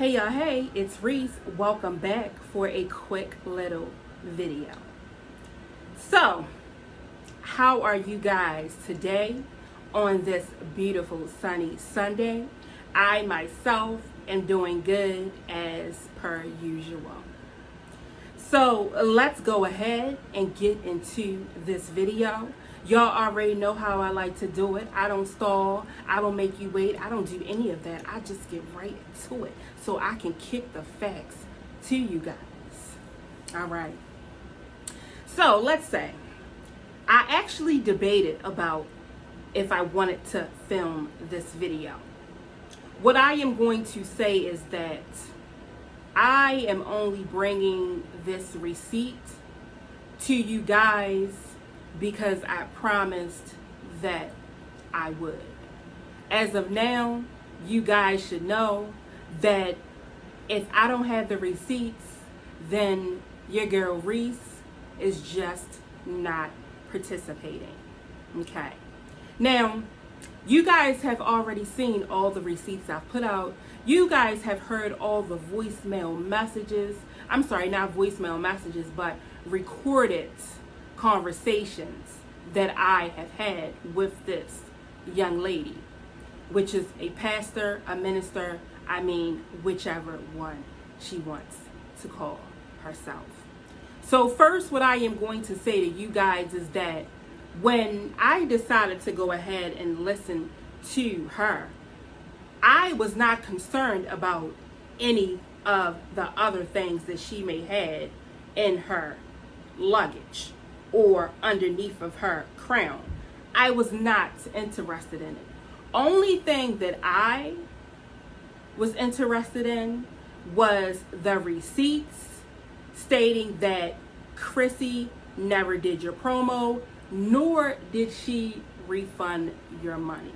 Hey y'all, hey, it's Reese. Welcome back for a quick little video. So, how are you guys today on this beautiful sunny Sunday? I myself am doing good as per usual. So, let's go ahead and get into this video. Y'all already know how I like to do it. I don't stall. I don't make you wait. I don't do any of that. I just get right to it so I can kick the facts to you guys. All right. So let's say I actually debated about if I wanted to film this video. What I am going to say is that I am only bringing this receipt to you guys because I promised that I would. As of now, you guys should know that if I don't have the receipts, then your girl Reese is just not participating. Okay. Now, you guys have already seen all the receipts I've put out. You guys have heard all the voicemail messages. I'm sorry, not voicemail messages, but recorded conversations that I have had with this young lady, which is a pastor, a minister, whichever one she wants to call herself. So first, what I am going to say to you guys is that when I decided to go ahead and listen to her, I was not concerned about any of the other things that she may have in her luggage or underneath of her crown. I was not interested in it. Only thing that I was interested in was the receipts stating that Chrissy never did your promo, nor did she refund your money.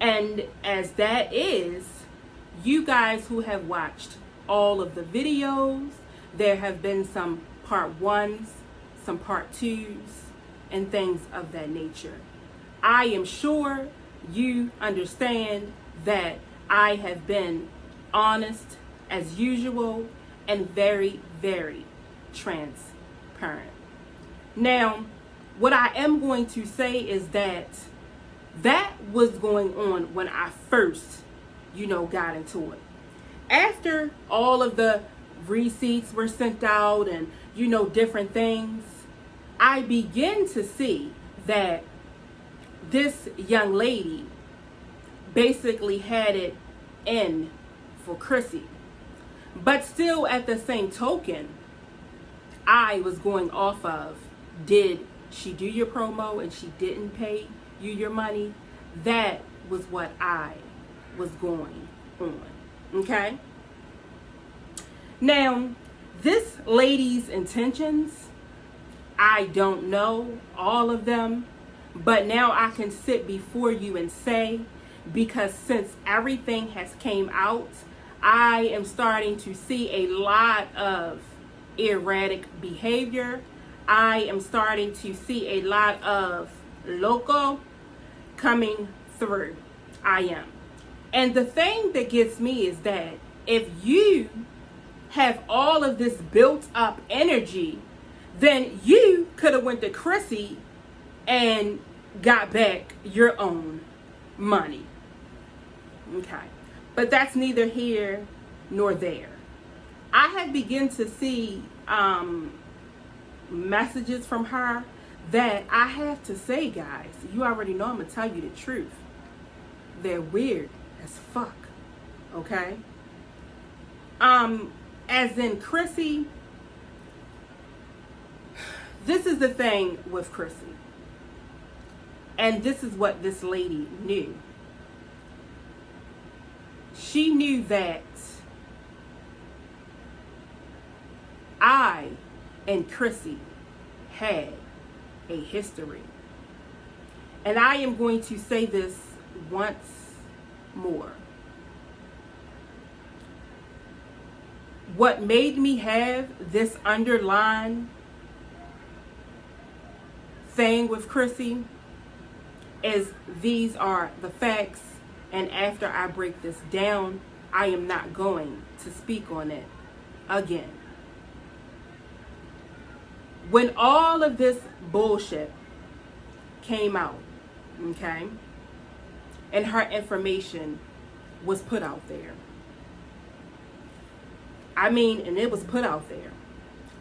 And as that is, you guys who have watched all of the videos, there have been some part ones, some part twos, and things of that nature. I am sure you understand that I have been honest as usual and very, very transparent. Now, what I am going to say is that was going on when I first, got into it. After all of the receipts were sent out and, different things, I begin to see that this young lady basically had it in for Chrissy. But still, at the same token, I was going off of, did she do your promo and she didn't pay you your money? That was what I was going on. Okay? Now, this lady's intentions, I don't know all of them, but now I can sit before you and say, because since everything has came out, I am starting to see a lot of erratic behavior. I am starting to see a lot of loco coming through. I am. And the thing that gets me is that if you have all of this built up energy, then you could have went to Chrissy and got back your own money. Okay. But that's neither here nor there. I have begun to see messages from her that I have to say, guys, you already know I'm going to tell you the truth. They're weird as fuck. Okay? As in Chrissy, this is the thing with Chrissy. And this is what this lady knew. She knew that I and Chrissy had a history. And I am going to say this once more. What made me have this underlying thing with Chrissy is these are the facts, and after I break this down, I am not going to speak on it again. When all of this bullshit came out, okay, and her information was put out there, and it was put out there,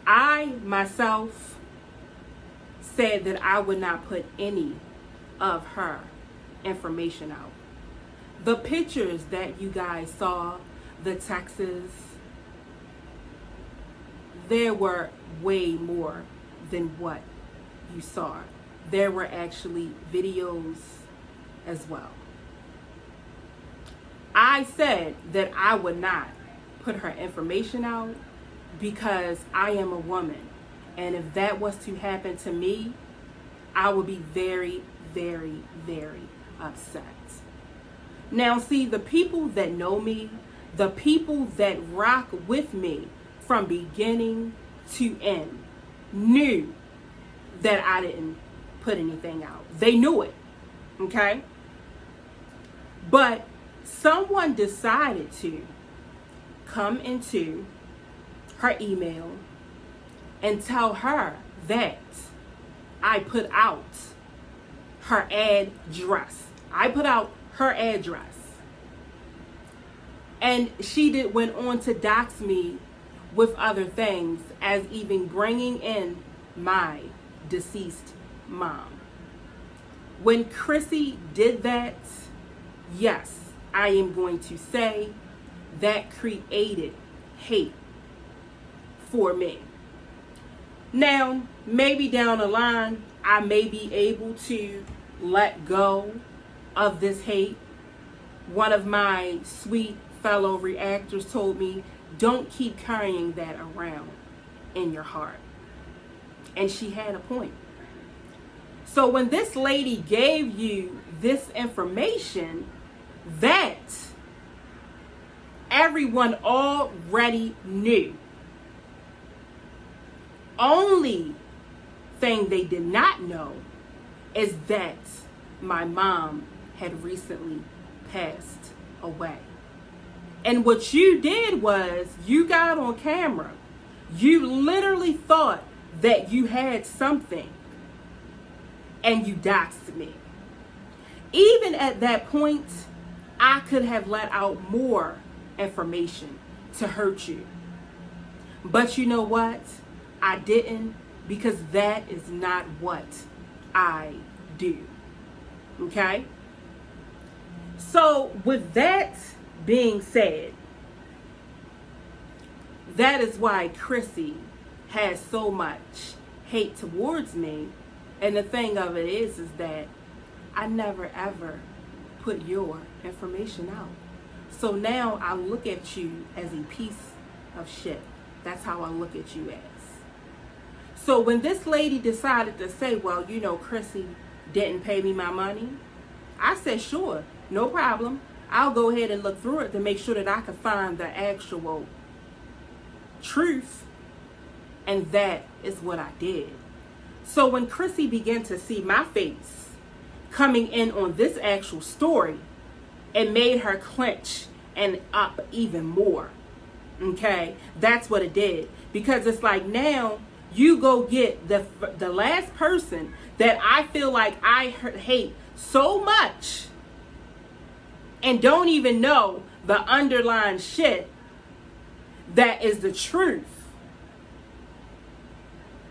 I myself said that I would not put any of her information out. The pictures that you guys saw, the texts, there were way more than what you saw. There were actually videos as well. I said that I would not put her information out because I am a woman. And if that was to happen to me, I would be very, very, very upset. Now, see, the people that know me, the people that rock with me from beginning to end, knew that I didn't put anything out. They knew it, okay? But someone decided to come into her email and tell her that I put out her address. I put out her address. And she went on to dox me with other things, as even bringing in my deceased mom. When Chrissy did that, yes, I am going to say that created hate for me. Now, maybe down the line, I may be able to let go of this hate. One of my sweet fellow reactors told me, don't keep carrying that around in your heart. And she had a point. So when this lady gave you this information that everyone already knew, only thing they did not know is that my mom had recently passed away. And what you did was you got on camera. You literally thought that you had something and you doxed me. Even at that point, I could have let out more information to hurt you. But you know what? I didn't, because that is not what I do. Okay? So with that being said, that is why Chrissy has so much hate towards me. And the thing of it is that I never ever put your information out. So now I look at you as a piece of shit. That's how I look at you as. So when this lady decided to say, well, Chrissy didn't pay me my money, I said, sure, no problem. I'll go ahead and look through it to make sure that I can find the actual truth. And that is what I did. So when Chrissy began to see my face coming in on this actual story, it made her clench and up even more. Okay? That's what it did. Because it's like, now you go get the last person that I feel like I hate so much and don't even know the underlying shit that is the truth.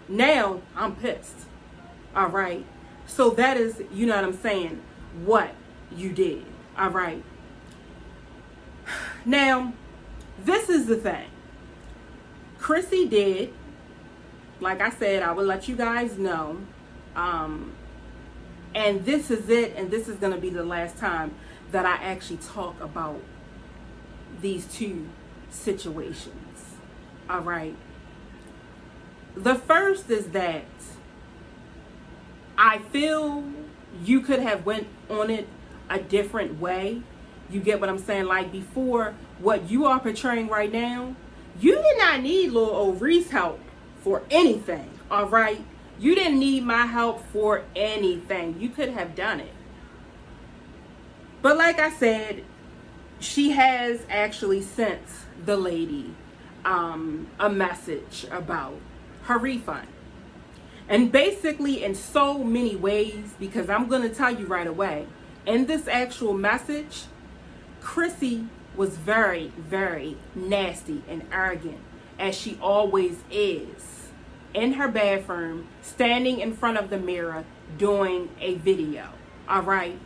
Now I'm pissed. All right. So that is, you know what I'm saying, what you did. All right. Now, this is the thing. Chrissy did, like I said, I will let you guys know. And this is it. And this is going to be the last time that I actually talk about these two situations. All right. The first is that I feel you could have went on it a different way. You get what I'm saying? Like before, what you are portraying right now, you did not need Lil old Reese help for anything. All right. You didn't need my help for anything. You could have done it. But like I said, she has actually sent the lady a message about her refund. And basically, in so many ways, because I'm going to tell you right away, in this actual message, Chrissy was very, very nasty and arrogant, as she always is, in her bathroom, standing in front of the mirror, doing a video. All right?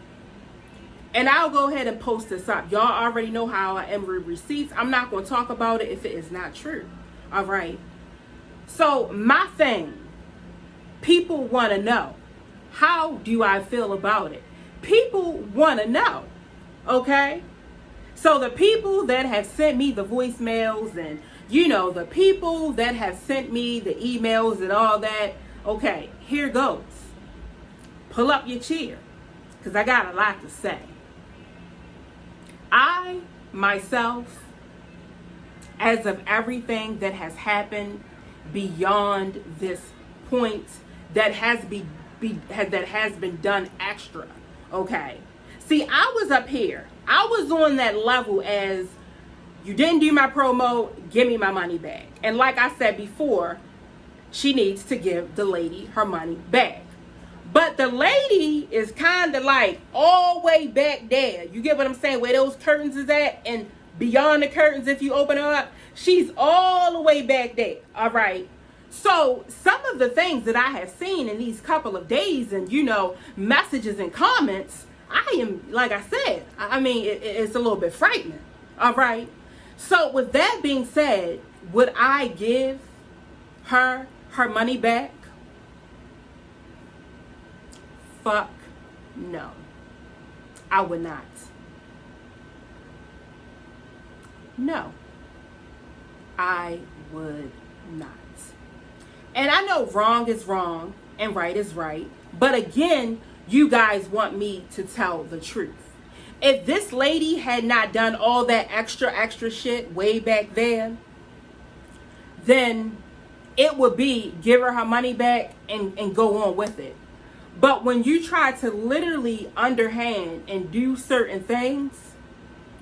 And I'll go ahead and post this up. Y'all already know how I am with receipts. I'm not going to talk about it if it is not true. All right? So, my thing, people want to know, how do I feel about it? People want to know, okay? So the people that have sent me the voicemails and, the people that have sent me the emails and all that, okay, here goes. Pull up your chair, because I got a lot to say. I, myself, as of everything that has happened beyond this point, that has been done extra, okay? See, I was up here. I was on that level as, you didn't do my promo, give me my money back. And like I said before, she needs to give the lady her money back. But the lady is kind of like all the way back there. You get what I'm saying? Where those curtains is at, and beyond the curtains, if you open her up, she's all the way back there. All right. So some of the things that I have seen in these couple of days and, messages and comments, I am, like I said, it's a little bit frightening. All right. So with that being said, would I give her money back? Fuck no. I would not. No. I would not. And I know wrong is wrong and right is right. But again, you guys want me to tell the truth. If this lady had not done all that extra shit way back then, then it would be give her money back and go on with it. But when you try to literally underhand and do certain things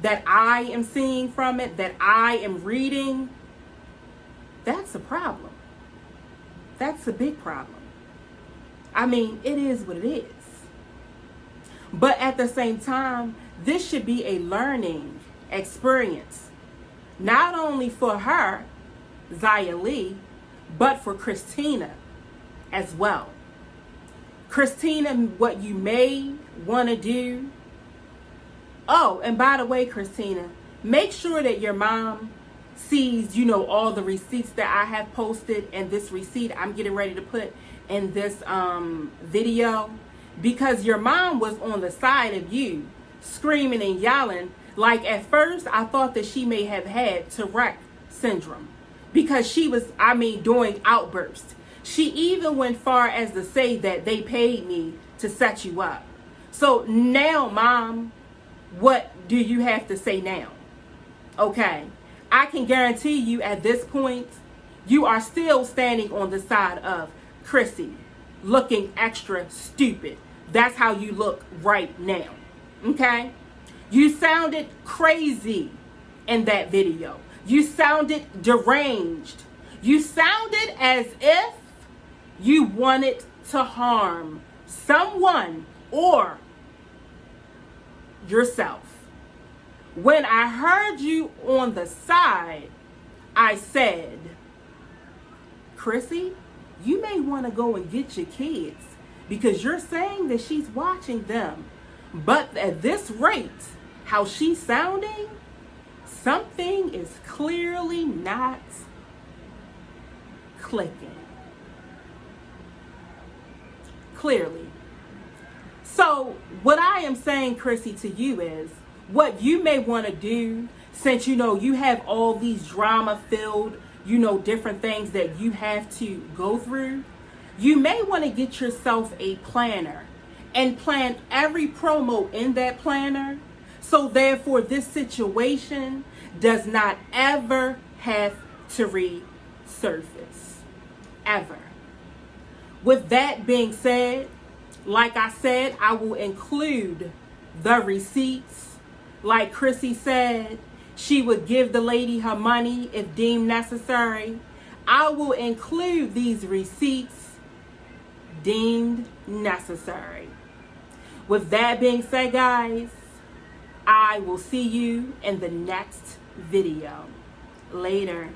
that I am seeing from it, that I am reading, that's a problem. That's a big problem. It is what it is. But at the same time, this should be a learning experience. Not only for her, Zia Lee, but for Christina as well. Christina, what you may want to do. Oh, and by the way, Christina, make sure that your mom sees, all the receipts that I have posted, and this receipt I'm getting ready to put in this video, because your mom was on the side of you, screaming and yelling. Like, at first, I thought that she may have had Tourette syndrome, because she was, doing outbursts. She even went far as to say that they paid me to set you up. So now, Mom, what do you have to say now? Okay. I can guarantee you at this point, you are still standing on the side of Chrissy, looking extra stupid. That's how you look right now. Okay? You sounded crazy in that video. You sounded deranged. You sounded as if you wanted to harm someone or yourself. When I heard you on the side, I said, Chrissy, you may want to go and get your kids, because you're saying that she's watching them. But at this rate, how she's sounding, something is clearly not clicking. Clearly. So what I am saying, Chrissy, to you is, what you may want to do, since you have all these drama-filled, different things that you have to go through, you may want to get yourself a planner and plan every promo in that planner, so therefore this situation does not ever have to resurface. Ever. With that being said, like I said, I will include the receipts like Chrissy said, she would give the lady her money if deemed necessary. I will include these receipts deemed necessary. With that being said, guys, I will see you in the next video. Later.